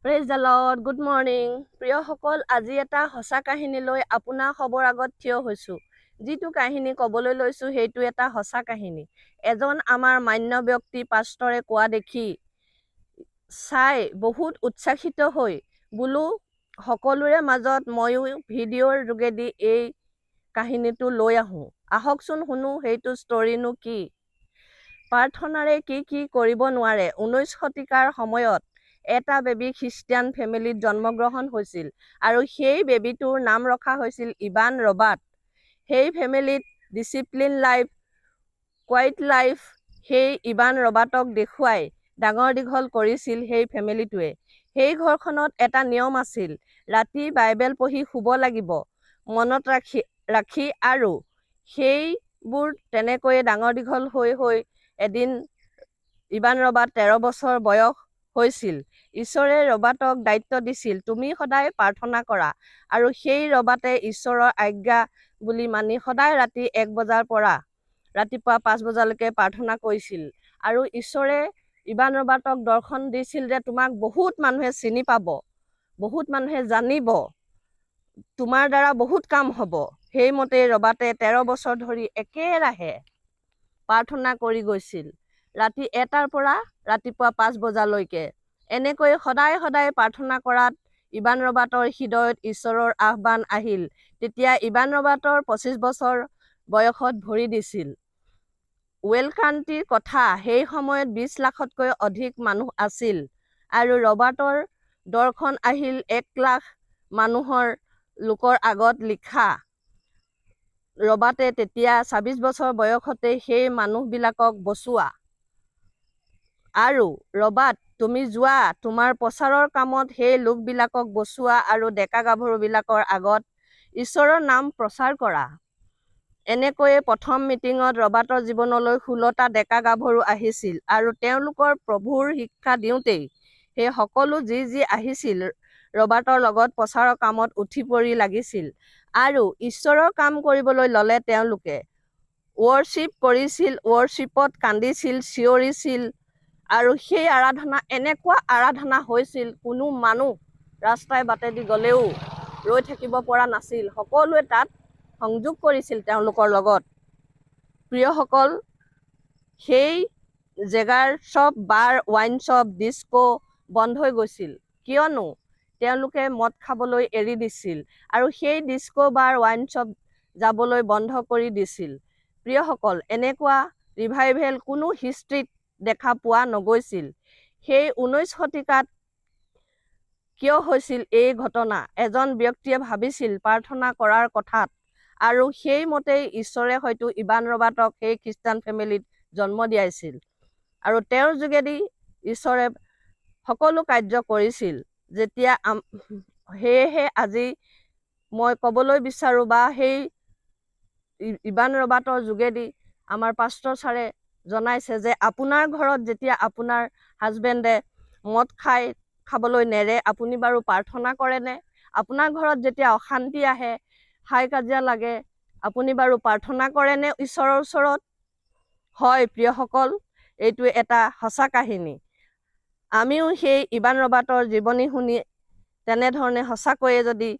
Praise the lord, good morning. প্ৰিয়সকল, আজি এটা সঁচা কাহিনী লৈ আপোনাৰ খবৰ আগত থিয় হৈছোঁ। যিটো কাহিনী ক'বলৈ লৈছোঁ সেইটো এটা সঁচা কাহিনী। এজন আমাৰ মান্য ব্যক্তি পাষ্টৰে কোৱা দেখি চাই বহুত উৎসাহিত হৈ বোলো সকলোৰে মাজত ময়ো ভিডিঅ'ৰ যোগেদি এই কাহিনীটো লৈ আহোঁ। আহকচোন শুনো সেইটো ষ্টৰিনো কি। প্ৰাৰ্থনাৰে কি কি কৰিব নোৱাৰে। 19 শতিকাৰ সময়ত এটা বেবী খ্ৰীষ্টিয়ান ফেমিলিত জন্মগ্ৰহণ হৈছিল আৰু সেই বেবীটোৰ নাম ৰখা হৈছিল ইভান ৰবাৰ্ট। সেই ফেমিলিত ডিচিপ্লিন লাইফ, কোৱাইট লাইফ সেই ইভান ৰবাৰ্টক দেখুৱাই ডাঙৰ দীঘল কৰিছিল সেই ফেমিলিটোৱে। সেই ঘৰখনত এটা নিয়ম আছিল, ৰাতি বাইবেল পঢ়ি শুব লাগিব মনত ৰাখি আৰু সেইবোৰ তেনেকৈয়ে ডাঙৰ দীঘল হৈ এদিন ইভান ৰবাৰ্ট 13 বছৰ বয়স হৈছিল। ঈশ্বৰে ৰবাৰ্টক দায়িত্ব দিছিল, তুমি সদায় প্ৰাৰ্থনা কৰা। আৰু সেই ৰবাৰ্টে ঈশ্বৰৰ আজ্ঞা বুলি মানি সদায় ৰাতি 1 বজাৰ পৰা ৰাতিপুৱা 5 বজালৈকে প্ৰাৰ্থনা কৰিছিল। আৰু ঈশ্বৰে ইভান ৰবাৰ্টক দৰ্শন দিছিল যে তোমাক বহুত মানুহে চিনি পাব, বহুত মানুহে জানিব, তোমাৰ দ্বাৰা বহুত কাম হ'ব। সেইমতে ৰবাৰ্টে 13 বছৰ ধৰি একেৰাহে প্ৰাৰ্থনা কৰি গৈছিল, ৰাতি 1টাৰ পৰা ৰাতিপুৱা 5 বজালৈকে। এনেকৈ সদায় সদায় প্ৰাৰ্থনা কৰাত ইভান ৰবাৰ্টৰ হৃদয়ত ঈশ্বৰৰ আহ্বান আহিল। তেতিয়া ইভান ৰবাৰ্টৰ 25 বছৰ বয়সত ভৰি দিছিল। ৱেল কাণ্ট্ৰিৰ কথা, সেই সময়ত 20 লাখতকৈ অধিক মানুহ আছিল আৰু ৰবাৰ্টৰ দৰ্শন আহিল 1 লাখ মানুহৰ লোকৰ আগত লিখা। ৰবাৰ্টে তেতিয়া 26 বছৰ বয়সতে সেই মানুহবিলাকক বচোৱা। আৰু ৰবাৰ্ট, তুমি যোৱা তোমাৰ প্ৰচাৰৰ কামত সেই লোকবিলাকক বচোৱা আৰু ডেকা গাভৰুবিলাকৰ আগত ঈশ্বৰৰ নাম প্ৰচাৰ কৰা। এনেকৈয়ে প্ৰথম মিটিঙত ৰবাৰ্টৰ জীৱনলৈ 16টা ডেকা গাভৰু আহিছিল আৰু তেওঁলোকৰ প্ৰভুৰ শিক্ষা দিওঁতেই সেই সকলো যি আহিছিল ৰবাৰ্টৰ লগত প্ৰচাৰৰ কামত উঠি পৰি লাগিছিল আৰু ঈশ্বৰৰ কাম কৰিবলৈ ল'লে। তেওঁলোকে ৱৰ্শ্বিপ কৰিছিল, ৱৰ্শ্বিপত কান্দিছিল, চিঞৰিছিল আৰু সেই আৰাধনা এনেকুৱা আৰাধনা হৈছিল, কোনো মানুহ ৰাস্তাই বাটেদি গ'লেও ৰৈ থাকিব পৰা নাছিল। সকলোৱে তাত সংযোগ কৰিছিল তেওঁলোকৰ লগত। প্ৰিয়সকল, সেই জেগাৰ চব বাৰ, ৱাইন শ্বপ, ডিস্কো বন্ধ হৈ গৈছিল, কিয়নো তেওঁলোকে মদ খাবলৈ এৰি দিছিল আৰু সেই ডিস্কো বাৰ, ৱাইন শ্বপ যাবলৈ বন্ধ কৰি দিছিল। প্ৰিয়সকল, এনেকুৱা ৰিভাইভেল কোনো হিষ্ট্ৰীত দেখা পোৱা নগৈছিল। সেই 19 শতিকাত কিয় হৈছিল এই ঘটনা? এজন ব্যক্তিয়ে ভাবিছিল প্ৰাৰ্থনা কৰাৰ কথাত আৰু সেইমতেই ঈশ্বৰে হয়তো ইভান ৰবাৰ্টক সেই খ্ৰীষ্টান ফেমিলিত জন্ম দিয়াইছিল আৰু তেওঁৰ যোগেদি ঈশ্বৰে সকলো কাৰ্য কৰিছিল। যেতিয়া সেয়েহে আজি মই ক'বলৈ বিচাৰোঁ বা সেই ইভান ৰবাৰ্টৰ যোগেদি আমাৰ পাষ্টৰ ছাৰে জনাইছে যে আপোনাৰ ঘৰত যেতিয়া আপোনাৰ হাজবেণ্ডে মদ খাবলৈ নেৰে, আপুনি বাৰু প্ৰাৰ্থনা কৰেনে? আপোনাৰ ঘৰত যেতিয়া অশান্তি আহে, হাই কাজিয়া লাগে, আপুনি বাৰু প্ৰাৰ্থনা কৰেনে ঈশ্বৰৰ ওচৰত? হয় প্ৰিয়সকল, এইটো এটা সঁচা কাহিনী। আমিও সেই ইভান ৰবাৰ্টৰ জীৱনী শুনি তেনেধৰণে সঁচাকৈয়ে যদি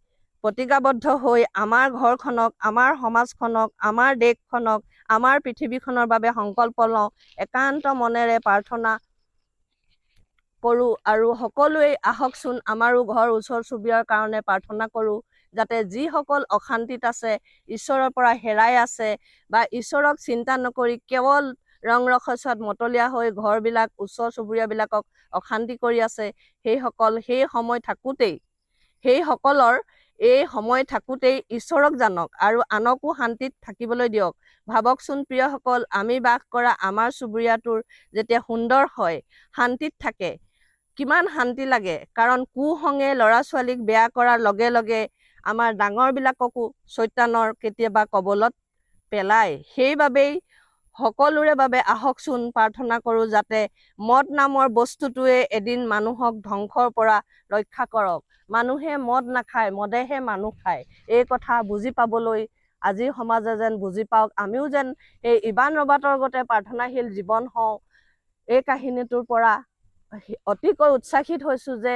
প্ৰতিজ্ঞাবদ্ধ হৈ আমাৰ ঘৰখনক, আমাৰ সমাজখনক, আমাৰ দেশখনক, আমাৰ পৃথিৱীখনৰ বাবে সংকল্প লওঁ, একান্ত মনেৰে প্ৰাৰ্থনা কৰোঁ আৰু সকলোৱে আহকচোন আমাৰো ঘৰ ওচৰ চুবুৰীয়াৰ কাৰণে প্ৰাৰ্থনা কৰোঁ, যাতে যিসকল অশান্তিত আছে, ঈশ্বৰৰ পৰা হেৰাই আছে বা ঈশ্বৰক চিন্তা নকৰি কেৱল ৰং ৰহস্যত মতলীয়া হৈ ঘৰবিলাক, ওচৰ চুবুৰীয়াবিলাকক অশান্তি কৰি আছে, সেইসকলৰ এই সময় থাকোঁতেই ঈশ্বৰক জানক আৰু আনকো শান্তিত থাকিবলৈ দিয়ক। ভাবকচোন প্ৰিয়সকল, আমি বাস কৰা আমাৰ চুবুৰীয়াটোৰ যেতিয়া সুন্দৰ হয়, শান্তিত থাকে, কিমান শান্তি লাগে। কাৰণ কুসংগে ল'ৰা ছোৱালীক বেয়া কৰাৰ লগে লগে আমাৰ ডাঙৰবিলাককো চৈতানৰ কেতিয়াবা কবলত পেলায়। সেইবাবেই সকলোৰে বাবে আহকচোন প্ৰাৰ্থনা কৰোঁ, যাতে মদ নামৰ বস্তুটোৱে এদিন মানুহক ধ্বংসৰ পৰা ৰক্ষা কৰক। মানুহে মদ নাখায়, মদেহে মানুহ খায়। এই কথা বুজি পাবলৈ আজিৰ সমাজে যেন বুজি পাওক, আমিও যেন এই ইভান ৰবাৰ্টৰ গতে প্ৰাৰ্থনাশীল জীৱন হওঁ। এই কাহিনীটোৰ পৰা অতিকৈ উৎসাহিত হৈছোঁ যে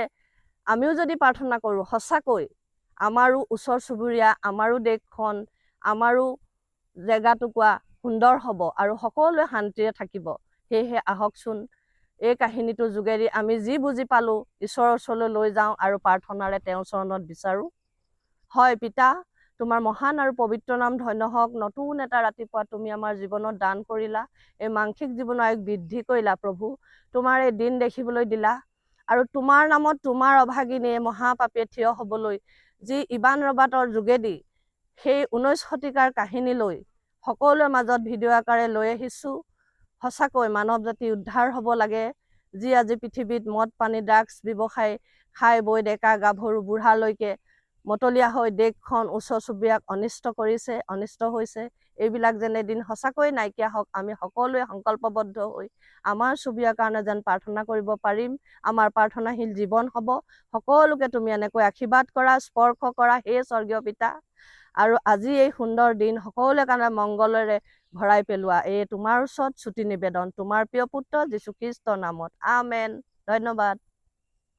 আমিও যদি প্ৰাৰ্থনা কৰোঁ সঁচাকৈ আমাৰো ওচৰ চুবুৰীয়া, আমাৰো দেশখন, আমাৰো জেগাটুকুৰা সুন্দৰ হ'ব আৰু সকলোৱে শান্তিৰে থাকিব। সেয়েহে আহকচোন এই কাহিনীটোৰ যোগেদি আমি যি বুজি পালোঁ ঈশ্বৰৰ ওচৰলৈ লৈ যাওঁ আৰু প্ৰাৰ্থনাৰে তেওঁৰ চৰণত বিচাৰোঁ। হয় পিতা, তোমাৰ মহান আৰু পবিত্ৰ নাম ধন্য হওক। নতুন এটা ৰাতিপুৱা তুমি আমাৰ জীৱনত দান কৰিলা, এই মানসিক জীৱনৰ আয়ুস বৃদ্ধি কৰিলা প্ৰভু। তোমাৰ এই দিন দেখিবলৈ দিলা আৰু তোমাৰ নামত তোমাৰ অভাগিনীয়ে মহাপাপীয়ে থিয় হ'বলৈ যি ইবান ৰবাৰ্টৰ যোগেদি সেই 19 শতিকাৰ কাহিনীলৈ সকলোৰে মাজত ভিডিঅ' আকাৰে লৈ আহিছোঁ। সঁচাকৈ মানৱ জাতি উদ্ধাৰ হ'ব লাগে, যি আজি পৃথিৱীত মদ পানী ড্ৰাগছ ব্যৱসায় খাই বৈ ডেকা গাভৰু বুঢ়ালৈকে মতলীয়া হৈ দেশখন ওচৰ চুবুৰীয়াক অনিষ্ট হৈছে। এইবিলাক যেন এদিন সঁচাকৈ নাইকিয়া হওক। আমি সকলোৱে সংকল্পবদ্ধ হৈ আমাৰ চুবুৰীয়াৰ কাৰণে যেন প্ৰাৰ্থনা কৰিব পাৰিম। আমাৰ প্ৰাৰ্থনাশীল জীৱন হ'ব। সকলোকে তুমি এনেকৈ আশীৰ্বাদ কৰা, স্পৰ্শ কৰা হে স্বৰ্গীয় পিতা। আৰু আজি এই সুন্দৰ দিন সকলোৰে কাৰণে মংগলেৰে ভৰাই পেলোৱা, এই তোমাৰ ওচৰত ছুটি নিবেদন, তোমাৰ প্ৰিয় পুত্ৰ যীশু খ্ৰীষ্টৰ নামত। আমেন। ধন্যবাদ।